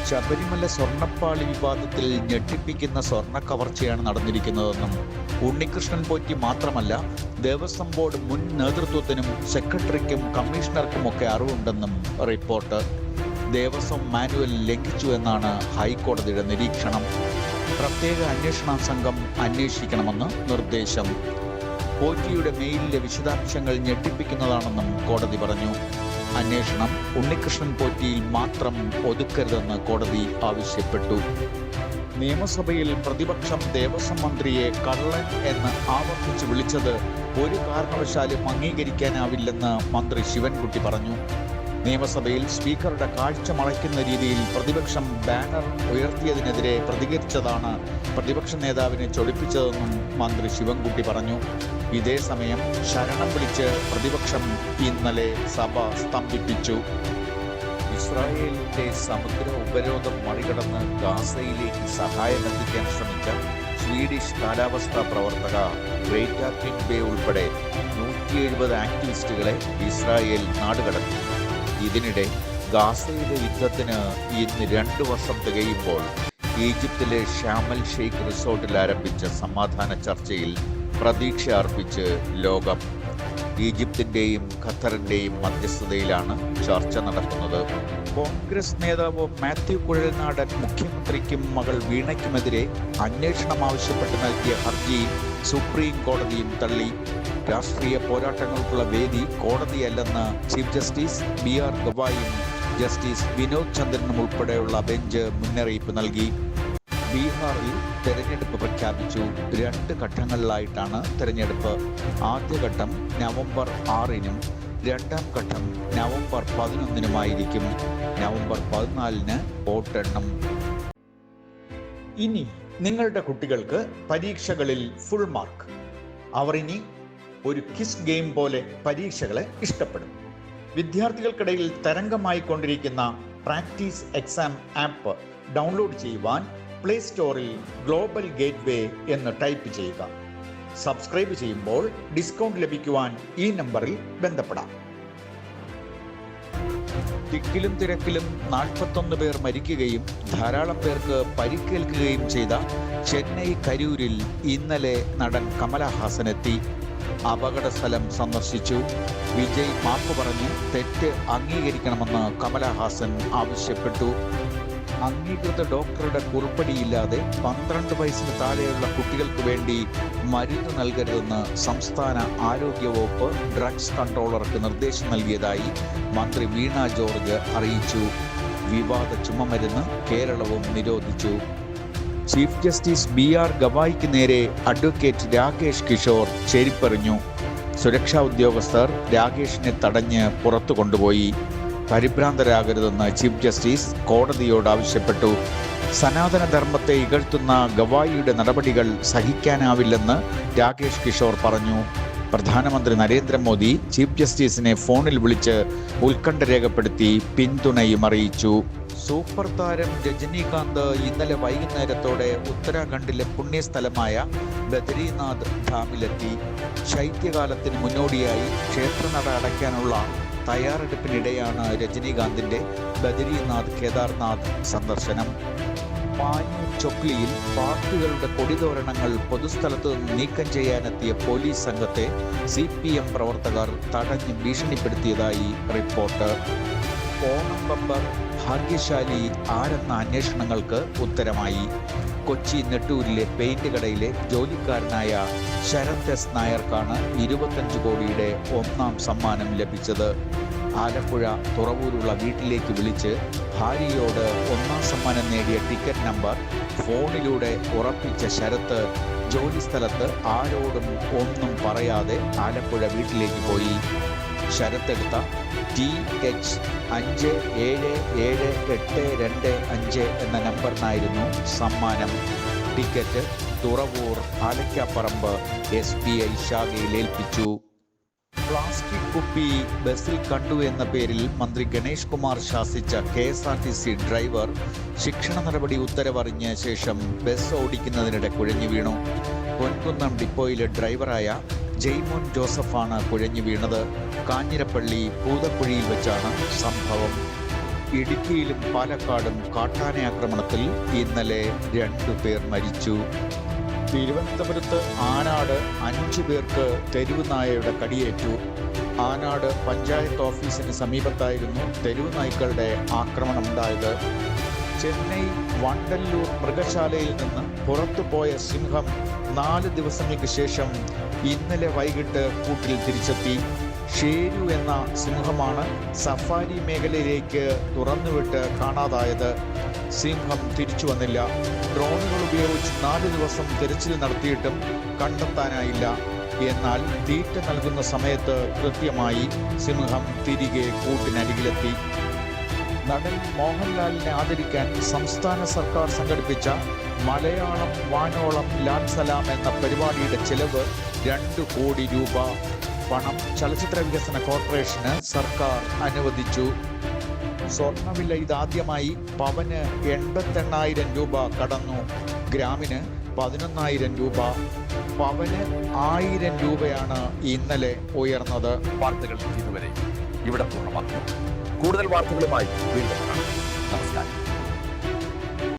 ശബരിമല സ്വർണ്ണപ്പാളി വിവാദത്തിൽ ഞെട്ടിപ്പിക്കുന്ന സ്വർണ്ണ കവർച്ചയാണ് നടന്നിരിക്കുന്നതെന്നും ഉണ്ണികൃഷ്ണൻ പോറ്റി മാത്രമല്ല ദേവസ്വം ബോർഡ് മുൻ നേതൃത്വത്തിനും സെക്രട്ടറിക്കും കമ്മീഷണർക്കുമൊക്കെ അറിവുണ്ടെന്നും റിപ്പോർട്ട്. ദേവസ്വം മാനുവൽ ലംഘിച്ചു എന്നാണ് ഹൈക്കോടതിയുടെ നിരീക്ഷണം. പ്രത്യേക അന്വേഷണ സംഘം അന്വേഷിക്കണമെന്ന് നിർദ്ദേശം. പോറ്റിയുടെ മെയിലിലെ വിശദാംശങ്ങൾ ഞെട്ടിപ്പിക്കുന്നതാണെന്നും കോടതി പറഞ്ഞു. അന്വേഷണം ഉണ്ണികൃഷ്ണൻ പോറ്റിയിൽ മാത്രം ഒതുക്കരുതെന്ന് കോടതി ആവശ്യപ്പെട്ടു. നിയമസഭയിൽ പ്രതിപക്ഷം ദേവസ്വം മന്ത്രിയെ കള്ളൻ എന്ന് ആവർത്തിച്ച് വിളിച്ചത് ഒരു കാരണവശാലും അംഗീകരിക്കാനാവില്ലെന്ന് മന്ത്രി ശിവൻകുട്ടി പറഞ്ഞു. നിയമസഭയിൽ സ്പീക്കറുടെ കാഴ്ച മറയ്ക്കുന്ന രീതിയിൽ പ്രതിപക്ഷം ബാനർ ഉയർത്തിയതിനെതിരെ പ്രതികരിച്ചതാണ് പ്രതിപക്ഷ നേതാവിനെ ചൊടിപ്പിച്ചതെന്നും മന്ത്രി ശിവൻകുട്ടി പറഞ്ഞു. ഇതേസമയം ശരണം വിളിച്ച് പ്രതിപക്ഷം ഇന്നലെ സഭ സ്തംഭിപ്പിച്ചു. ഇസ്രായേലിന്റെ സമുദ്ര ഉപരോധം മറികടന്ന് ഗാസയിലേക്ക് സഹായമെത്തിക്കാൻ ശ്രമിച്ച സ്വീഡിഷ് കാലാവസ്ഥാ പ്രവർത്തക ഗ്രേറ്റ തിൻബേ ഉൾപ്പെടെ 170 ആക്ടിവിസ്റ്റുകളെ ഇസ്രായേൽ നാടുകടത്തി. ഇതിനിടെ ഗാസയിലെ യുദ്ധത്തിന് ഇന്ന് 2 വർഷം തികയുമ്പോൾ ഈജിപ്തിലെ ഷാമൽ ഷെയ്ഖ് റിസോർട്ടിൽ ആരംഭിച്ച സമാധാന ചർച്ചയിൽ പ്രതീക്ഷ അർപ്പിച്ച് ലോകം. ഈജിപ്തിന്റെയും ഖത്തറിന്റെയും മധ്യസ്ഥതയിലാണ് ചർച്ച നടക്കുന്നത്. കോൺഗ്രസ് നേതാവ് മാത്യു കുഴൽനാടൻ മുഖ്യമന്ത്രിക്കും മകൾ വീണയ്ക്കുമെതിരെ അന്വേഷണം ആവശ്യപ്പെട്ട് നൽകിയ ഹർജി സുപ്രീം കോടതിയും തള്ളി. രാഷ്ട്രീയ പോരാട്ടങ്ങൾക്കുള്ള വേദി കോടതിയല്ലെന്ന് ചീഫ് ജസ്റ്റിസ് BR ഗവായും ജസ്റ്റിസ് വിനോദ് ചന്ദ്രനും ഉൾപ്പെടെയുള്ള ബെഞ്ച് മുന്നറിയിപ്പ് നൽകി. ബീഹാറിൽ തെരഞ്ഞെടുപ്പ് പ്രഖ്യാപിച്ചു. 2 ഘട്ടങ്ങളിലായിട്ടാണ് തെരഞ്ഞെടുപ്പ്. ആദ്യഘട്ടം നവംബർ 6-നും രണ്ടാം ഘട്ടം നവംബർ 11-നുമായിരിക്കും. നവംബർ 14-ന് വോട്ടെണ്ണം. ഇനി നിങ്ങളുടെ കുട്ടികൾക്ക് പരീക്ഷകളിൽ ഫുൾ മാർക്ക്. അവർ ഇനി ഒരു കിസ് ഗെയിം പോലെ പരീക്ഷകളെ ഇഷ്ടപ്പെടും. വിദ്യാർത്ഥികൾക്കിടയിൽ തരംഗമായി കൊണ്ടിരിക്കുന്ന പ്രാക്ടീസ് എക്സാം ആപ്പ് ഡൗൺലോഡ് ചെയ്യുവാൻ പ്ലേ സ്റ്റോറിൽ ഗ്ലോബൽ ഗേറ്റ്വേ എന്ന് ടൈപ്പ് ചെയ്യുക. സബ്സ്ക്രൈബ് ചെയ്യുമ്പോൾ ഡിസ്കൗണ്ട് ലഭിക്കുവാൻ ഈ നമ്പറിൽ ബന്ധപ്പെടാം. തിക്കിലും തിരക്കിലും 41 പേർ മരിക്കുകയും ധാരാളം പേർക്ക് പരിക്കേൽക്കുകയും ചെയ്ത ചെന്നൈ കരൂരിൽ ഇന്നലെ നടൻ കമലഹാസൻ എത്തി. അപകട സ്ഥലം സന്ദർശിച്ചു. വിജയ് മാപ്പ് പറഞ്ഞ് തെറ്റ് അംഗീകരിക്കണമെന്ന് കമലഹാസൻ ആവശ്യപ്പെട്ടു. അംഗീകൃത ഡോക്ടറുടെ കുറിപ്പടിയില്ലാതെ 12 വയസ്സിന് താഴെയുള്ള കുട്ടികൾക്ക് വേണ്ടി മരുന്ന് നൽകരുതെന്ന് സംസ്ഥാന ആരോഗ്യവകുപ്പ് ഡ്രഗ്സ് കൺട്രോളർക്ക് നിർദ്ദേശം നൽകിയതായി മന്ത്രി വീണ ജോർജ് അറിയിച്ചു. വിവാദ ചുമമരുന്ന് കേരളവും നിരോധിച്ചു. ചീഫ് ജസ്റ്റിസ് BR ഗവായിക്ക് നേരെ അഡ്വക്കേറ്റ് രാകേഷ് കിഷോർ ചെരിപ്പെറിഞ്ഞു. സുരക്ഷാ ഉദ്യോഗസ്ഥർ രാകേഷിനെ തടഞ്ഞ് പുറത്തു കൊണ്ടുപോയി. പരിഭ്രാന്തരാകരുതെന്ന് ചീഫ് ജസ്റ്റിസ് കോടതിയോട് ആവശ്യപ്പെട്ടു. സനാതനധർമ്മത്തെ ഇകഴ്ത്തുന്ന ഗവായിയുടെ നടപടികൾ സഹിക്കാനാവില്ലെന്ന് രാകേഷ് കിഷോർ പറഞ്ഞു. പ്രധാനമന്ത്രി നരേന്ദ്രമോദി ചീഫ് ജസ്റ്റിസിനെ ഫോണിൽ വിളിച്ച് ഉത്കണ്ഠ രേഖപ്പെടുത്തി പിന്തുണയും അറിയിച്ചു. സൂപ്പർ താരം രജനീകാന്ത് ഇന്നലെ വൈകുന്നേരത്തോടെ ഉത്തരാഖണ്ഡിലെ പുണ്യസ്ഥലമായ ബദരീനാഥ് ധാമിലെത്തി. ശൈത്യകാലത്തിന് മുന്നോടിയായി ക്ഷേത്രനട അടയ്ക്കാനുള്ള തയ്യാറെടുപ്പിനിടെയാണ് രജനീകാന്തിന്റെ ബദരീനാഥ് കേദാർനാഥ് സന്ദർശനം. പാനൂർ ചൊക്ലിയിൽ പാർട്ടികളുടെ കൊടിതോരണങ്ങൾ പൊതുസ്ഥലത്ത് നിന്ന് നീക്കം ചെയ്യാനെത്തിയ പോലീസ് സംഘത്തെ CPM പ്രവർത്തകർ തടഞ്ഞ് ഭീഷണിപ്പെടുത്തിയതായി റിപ്പോർട്ട്. ഓണം ബമ്പർ ഭാഗ്യശാലി ആരെന്ന അന്വേഷണങ്ങൾക്ക് ഉത്തരമായി. കൊച്ചി നെട്ടൂരിലെ പെയിന്റ് കടയിലെ ജോലിക്കാരനായ ശരത് S നായർക്കാണ് 25 കോടിയുടെ 1ാം സമ്മാനം ലഭിച്ചത്. ആലപ്പുഴ തുറവൂരുള്ള വീട്ടിലേക്ക് വിളിച്ച് ഭാര്യയോട് 1ാം സമ്മാനം നേടിയ ടിക്കറ്റ് നമ്പർ ഫോണിലൂടെ ഉറപ്പിച്ച ശരത്ത് ജോലിസ്ഥലത്ത് ആരോടും ഒന്നും പറയാതെ ആലപ്പുഴ വീട്ടിലേക്ക് പോയി. ശരത്തെടുത്ത TH5778225 എന്ന നമ്പറിനായിരുന്നു സമ്മാനം. ടിക്കറ്റ് തുറവൂർ ആലക്കാപ്പറമ്പ് SBI ശാഖയിൽ ഏൽപ്പിച്ചു. പ്ലാസ്റ്റിക് കുപ്പി ബസ്സിൽ കണ്ടു എന്ന പേരിൽ മന്ത്രി ഗണേഷ് കുമാർ ശാസിച്ച KSRTC ഡ്രൈവർ ശിക്ഷണ നടപടി ഉത്തരവറിഞ്ഞ ശേഷം ബസ് ഓടിക്കുന്നതിനിടെ കുഴഞ്ഞു വീണു. പൊൻകുന്നം ഡിപ്പോയിലെ ഡ്രൈവറായ ജെയ്മോൻ ജോസഫാണ് കുഴഞ്ഞു വീണത്. കാഞ്ഞിരപ്പള്ളി പൂതക്കുഴിയിൽ വെച്ചാണ് സംഭവം. ഇടുക്കിയിലും പാലക്കാടും കാട്ടാനയാക്രമണത്തിൽ ഇന്നലെ 2 പേർ മരിച്ചു. തിരുവനന്തപുരത്ത് ആനാട് 5 പേർക്ക് തെരുവ് നായയുടെ കടിയേറ്റു. ആനാട് പഞ്ചായത്ത് ഓഫീസിന് സമീപത്തായിരുന്നു തെരുവ് നായ്ക്കളുടെ ആക്രമണമുണ്ടായത്. ചെന്നൈ വണ്ടല്ലൂർ മൃഗശാലയിൽ നിന്ന് പുറത്തുപോയ സിംഹം 4 ദിവസങ്ങൾക്ക് ശേഷം ഇന്നലെ വൈകിട്ട് കൂട്ടിൽ തിരിച്ചെത്തി. ഷേരു എന്ന സിംഹമാണ് സഫാരി മേഖലയിലേക്ക് തുറന്നുവിട്ട് കാണാതായത്. സിംഹം തിരിച്ചു വന്നില്ല. ഡ്രോണുകൾ ഉപയോഗിച്ച് 4 ദിവസം തിരച്ചിൽ നടത്തിയിട്ടും കണ്ടെത്താനായില്ല. എന്നാൽ തീറ്റ നൽകുന്ന സമയത്ത് കൃത്യമായി സിംഹം തിരികെ കൂട്ടിനരികിലെത്തി. നടൻ മോഹൻലാലിനെ ആദരിക്കാൻ സംസ്ഥാന സർക്കാർ സംഘടിപ്പിച്ച മലയാളം വാനോളം ലാൽ സലാം എന്ന പരിപാടിയുടെ ചെലവ് 2 കോടി രൂപ. പണം ചലച്ചിത്ര വികസന കോർപ്പറേഷന് സർക്കാർ അനുവദിച്ചു. സ്വർണ്ണവില ഇതാദ്യമായി പവന് 88,000 രൂപ കടന്നു. ഗ്രാമിന് 11,000 രൂപ. പവന് 1,000 രൂപയാണ് ഇന്നലെ ഉയർന്നത്. വാർത്തകൾ ഇതുവരെ ഇവിടെ പൂർണ്ണമാക്കുന്നു. കൂടുതൽ വാർത്തകളുമായി വീണ്ടും കാണാം. നമസ്കാരം.